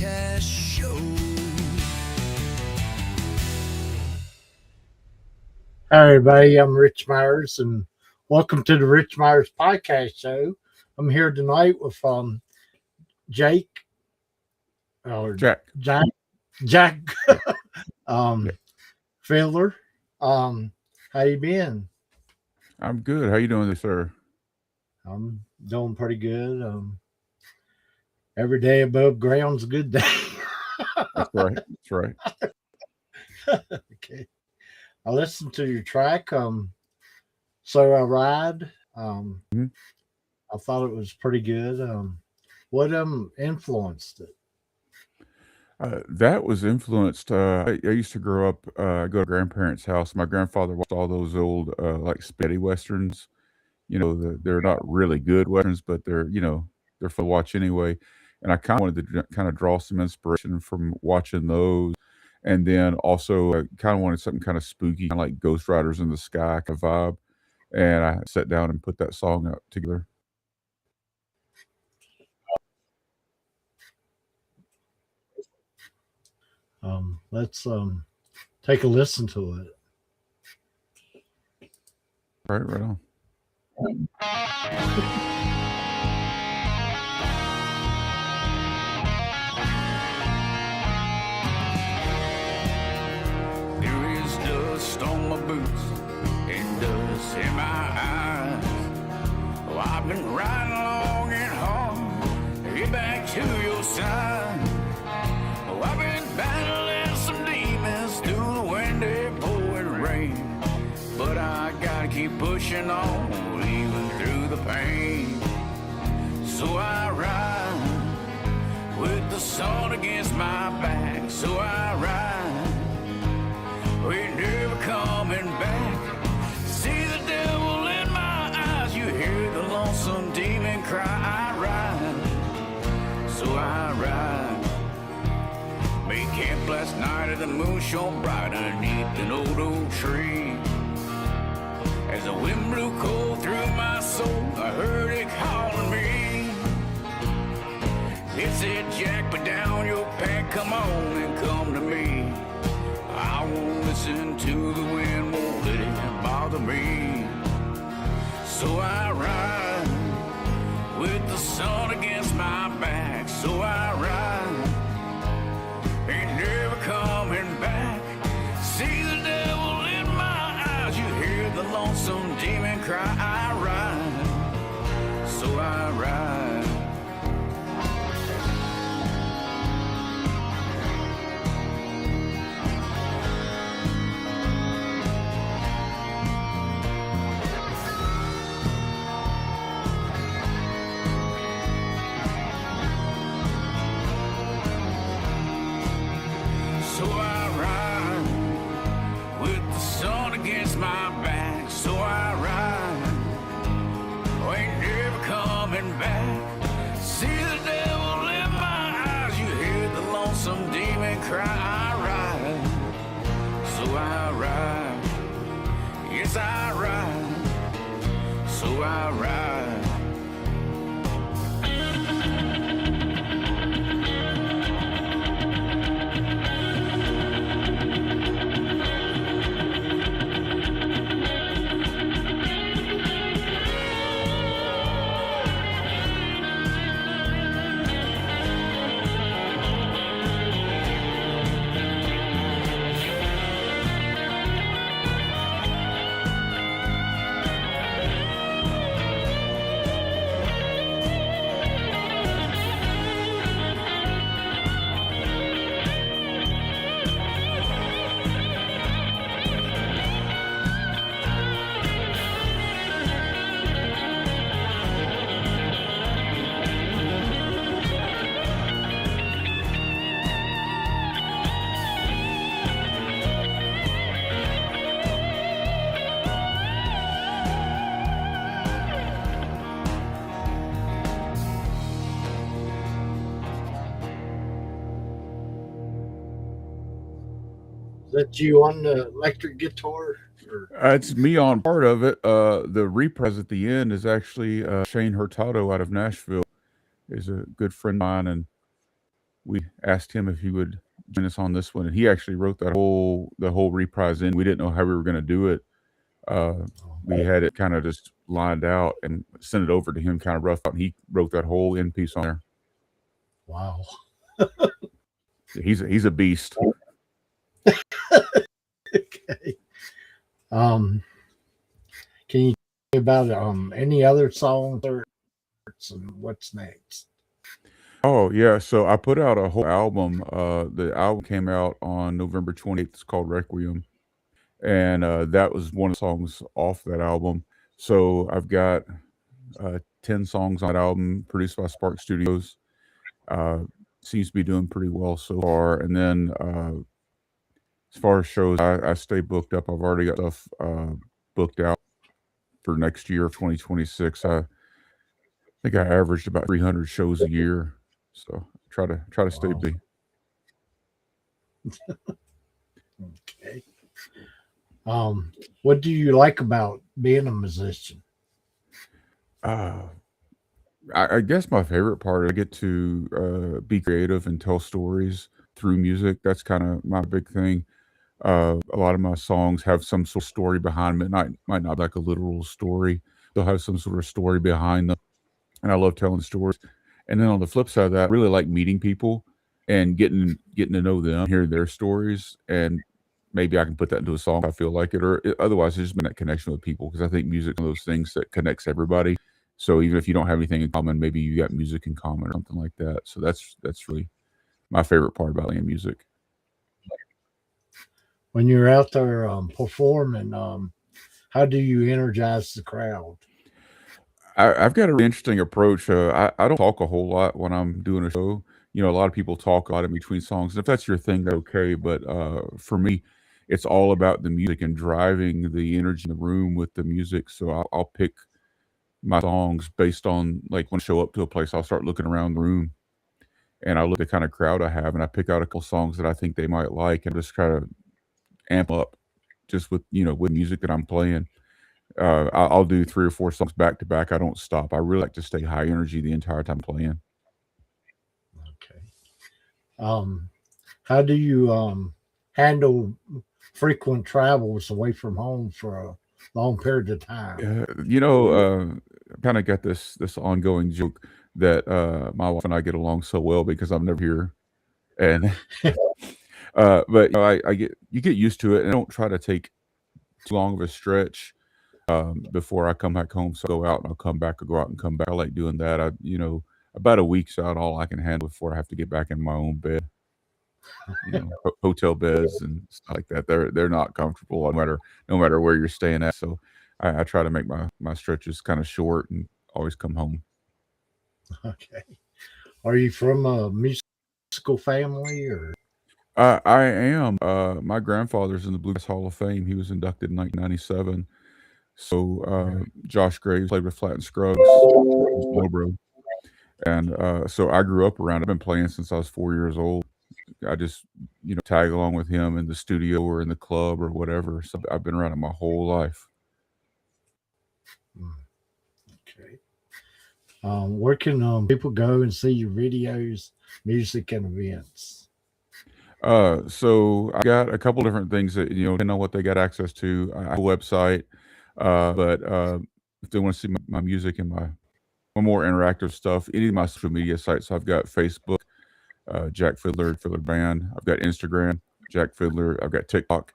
Podcast Show. Hi, everybody. I'm Rich Myers, and welcome to the Rich Myers Podcast Show. I'm here tonight with Jake or Jack. Jack Yeah. um, Yeah. Fiddler. How you been? I'm good. How you doing, sir? I'm doing pretty good. Every day above ground's a good day. That's right. That's right. Okay. I listened to your track. So I ride. Mhm. I thought it was pretty good. What influenced it? That was influenced. I used to grow up, go to grandparents' house. My grandfather watched all those old, like spaghetti westerns. They're not really good westerns, but they're fun to watch anyway. And I kind of wanted to kind of draw some inspiration from watching those. And then also kind of wanted something kind of spooky, kind of like Ghost Riders in the Sky kind of vibe. And I sat down and put that song up together. Let's take a listen to it. Right on. There is dust on my boots and dust in my eyes. Oh, I've been riding long and hard to get back to your side. Oh, I've been battling some demons through the windy pouring rain. But I gotta keep pushing on, even through the pain. So I ride with the sun against my back. So I ride, we're never coming back. See the devil in my eyes, you hear the lonesome demon cry. I ride, so I ride. Made camp last night and the moon shone bright underneath an old oak tree. As the wind blew cold through my soul, I heard it calling me. It said, Jack, put down your pack, come on and come to me. I won't listen to the wind, won't let it bother me. So I ride with the sun against my back. So I ride, ain't never coming back. See the devil in my eyes, you hear the lonesome demon cry. I ride, so I ride. So I ride with the sun against my back. So I ride, oh, ain't never coming back. See the devil in my eyes, you hear the lonesome demon cry. I ride, so I ride. Yes, I ride, so I ride. Is that you on the electric guitar? Or It's me on part of it. The reprise at the end is actually Shane Hurtado out of Nashville. Is a good friend of mine, and we asked him if he would join us on this one, and he actually wrote the whole reprise in. We didn't know how we were going to do it. Uh, we had it kind of just lined out and sent it over to him, kind of rough out, and he wrote that whole end piece on there. Wow. He's a beast. Okay. Can you tell me about any other songs or and what's next? Oh yeah, so I put out a whole album. The album came out on November 28th. It's called Requiem, and that was one of the songs off that album. So I've got 10 songs on that album, produced by Spark Studios. Uh, Seems to be doing pretty well so far. And then as far as shows, I stay booked up. I've already got stuff booked out for next year, 2026. I think I averaged about 300 shows a year, so try to stay Wow. busy. Okay. What do you like about being a musician? Uh, I guess my favorite part, I get to be creative and tell stories through music. That's kind of my big thing. A lot of my songs have some sort of story behind them. It might not be like a literal story. They'll have some sort of story behind them, and I love telling stories. And then on the flip side of that, I really like meeting people and getting to know them, hear their stories, and maybe I can put that into a song if I feel like it, or otherwise, it's just been that connection with people because I think music is one of those things that connects everybody. So even if you don't have anything in common, maybe you got music in common or something like that. So that's really my favorite part about playing music. When you're out there performing, how do you energize the crowd? I've got a really interesting approach. I don't talk a whole lot when I'm doing a show. You know, a lot of people talk a lot in between songs. And if that's your thing, that's okay. But for me, it's all about the music and driving the energy in the room with the music. So I'll pick my songs based on like when I show up to a place, I'll start looking around the room and I look at the kind of crowd I have and I pick out a couple songs that I think they might like and just try to amp up just with with music that I'm playing. I'll do 3 or 4 songs back to back. I don't stop. I really like to stay high energy the entire time playing. Okay. Um, how do you handle frequent travels away from home for a long period of time? Kind of got this ongoing joke that my wife and I get along so well because I'm never here, and but I get you get used to it, and I don't try to take too long of a stretch before I come back home. So I go out and I'll come back or go out and come back. I like doing that. About a week's out all I can handle before I have to get back in my own bed. Hotel beds and stuff like that. They're not comfortable no matter where you're staying at. So I try to make my stretches kind of short and always come home. Okay. Are you from a musical family or? I am. My grandfather's in the Bluegrass Hall of Fame. He was inducted in 1997. So Right. Josh Graves played with Flat and Scruggs, Slowbro. And so I grew up around. I've been playing since I was 4 years old. I just tag along with him in the studio or in the club or whatever. So I've been around it my whole life. Mm, okay. Where can people go and see your videos, music, and events? So I got a couple different things that depending on what they got access to. I have a website, but if they want to see my music and my more interactive stuff, any of my social media sites. I've got Facebook, Jack Fiddler, Fiddler Band. I've got Instagram, Jack Fiddler. I've got TikTok,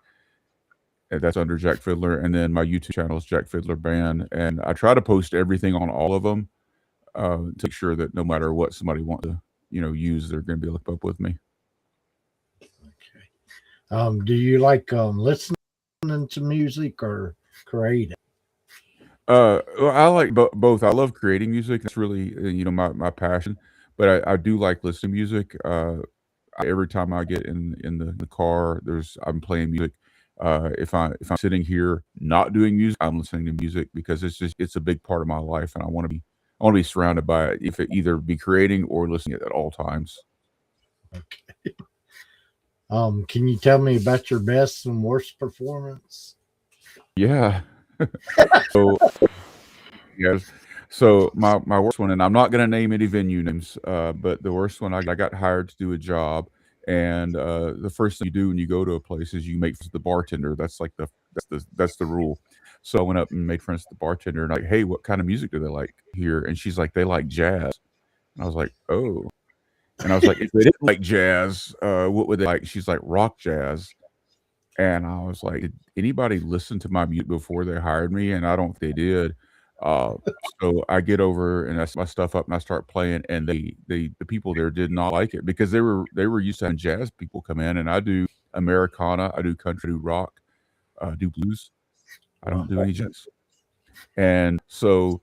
and that's under Jack Fiddler, and then my YouTube channel is Jack Fiddler Band. And I try to post everything on all of them to make sure that no matter what somebody wants to use, they're going to be able to keep up with me. Okay. Do you like listening to music or creating? Well, I like both. I love creating music. That's really my passion. But I do like listening to music. Every time I get in the car, I'm playing music. If I'm sitting here not doing music, I'm listening to music because it's a big part of my life, and I want to be surrounded by it. If it either be creating or listening at all times. Okay. Can you tell me about your best and worst performance? Yeah. So yes, So my worst one, and I'm not going to name any venue names, but the worst one, I got hired to do a job, and the first thing you do when you go to a place is you make friends with the bartender. That's the rule. So I went up and made friends with the bartender, and like, hey, what kind of music do they like here? And she's like, they like jazz. And I was like, oh. And I was like, if they didn't like jazz, what would they like? She's like, rock jazz. And I was like, "Did anybody listen to my music before they hired me?" And I don't think they did. Uh, so I get over and I set my stuff up and I start playing, and the people there did not like it because they were used to having jazz people come in, and I do Americana, I do country, I do rock, do blues. I don't do any jazz. And so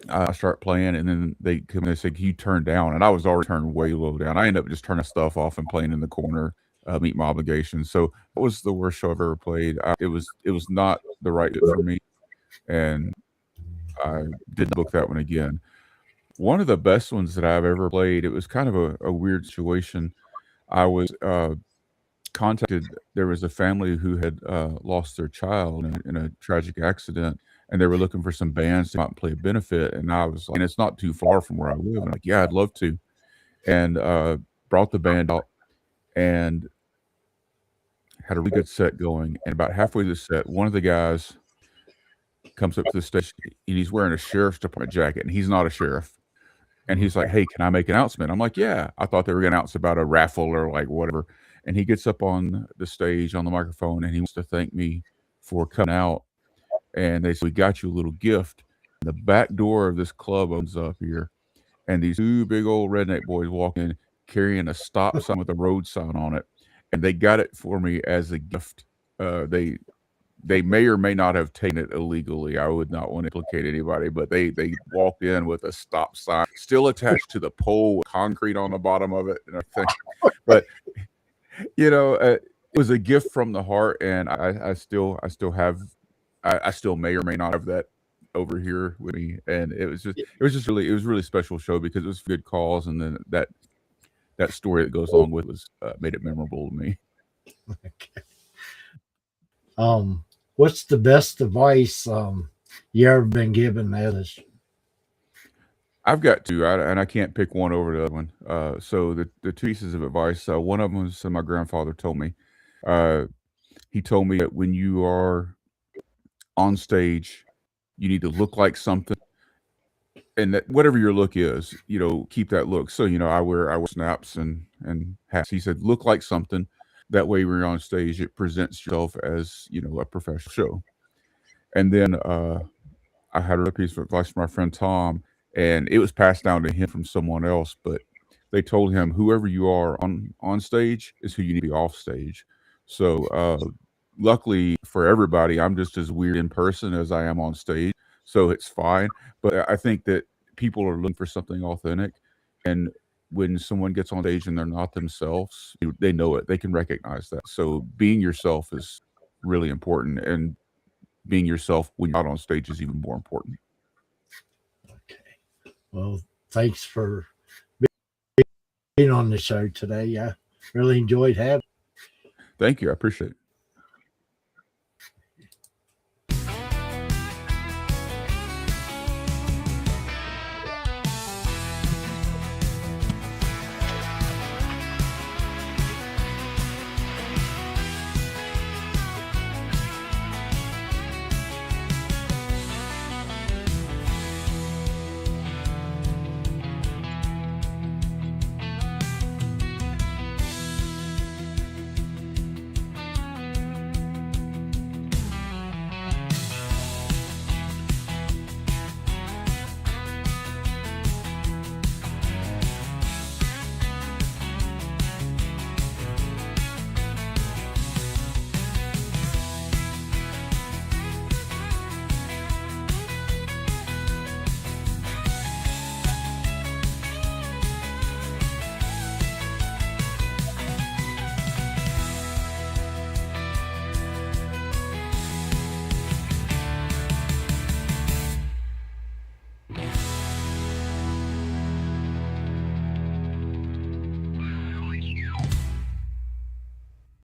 I start playing, and then they come and they say, "Can you turn down?" And I was already turned way low down. I end up just turning stuff off and playing in the corner, meet my obligations. So that was the worst show I've ever played. It was not the right fit for me, and I didn't book that one again. One of the best ones that I've ever played. It was kind of a weird situation. I was contacted. There was a family who had lost their child in a tragic accident, and they were looking for some bands to come out and play a benefit. And I was like, and it's not too far from where I live. And I'm like, yeah, I'd love to. And brought the band out and had a really good set going. And about halfway through the set, one of the guys comes up to the stage and he's wearing a sheriff's department jacket, and he's not a sheriff. And he's like, "Hey, can I make an announcement?" I'm like, "Yeah." I thought they were going to announce about a raffle or like whatever. And he gets up on the stage on the microphone and he wants to thank me for coming out. And they say, "We got you a little gift." The back door of this club opens up here, and these two big old redneck boys walk in carrying a stop sign with a road sign on it, and they got it for me as a gift. They may or may not have taken it illegally. I would not want to implicate anybody, but they walked in with a stop sign still attached to the pole with concrete on the bottom of it and everything. But it was a gift from the heart, and I still have I still may or may not have that over here with me. And it was really special show because it was for good cause, and then that story that goes along with it was made it memorable to me. Okay. What's the best advice you ever been given, Ellis? I've got two, and I can't pick one over the other one. So the two pieces of advice, one of them was my grandfather told me. Uh, he told me that when you are on stage, you need to look like something, and that whatever your look is, keep that look. So I wear snaps and hats. He said, look like something. That way, when you're on stage, it presents yourself as a professional show. And then I had a piece of advice from my friend Tom, and it was passed down to him from someone else. But they told him, whoever you are on stage is who you need to be off stage. So luckily for everybody, I'm just as weird in person as I am on stage, so it's fine. But I think that people are looking for something authentic, and when someone gets on stage and they're not themselves, they know it. They can recognize that. So being yourself is really important, and being yourself when you're not on stage is even more important. Okay. Well, thanks for being on the show today. I really enjoyed having. Thank you. I appreciate it.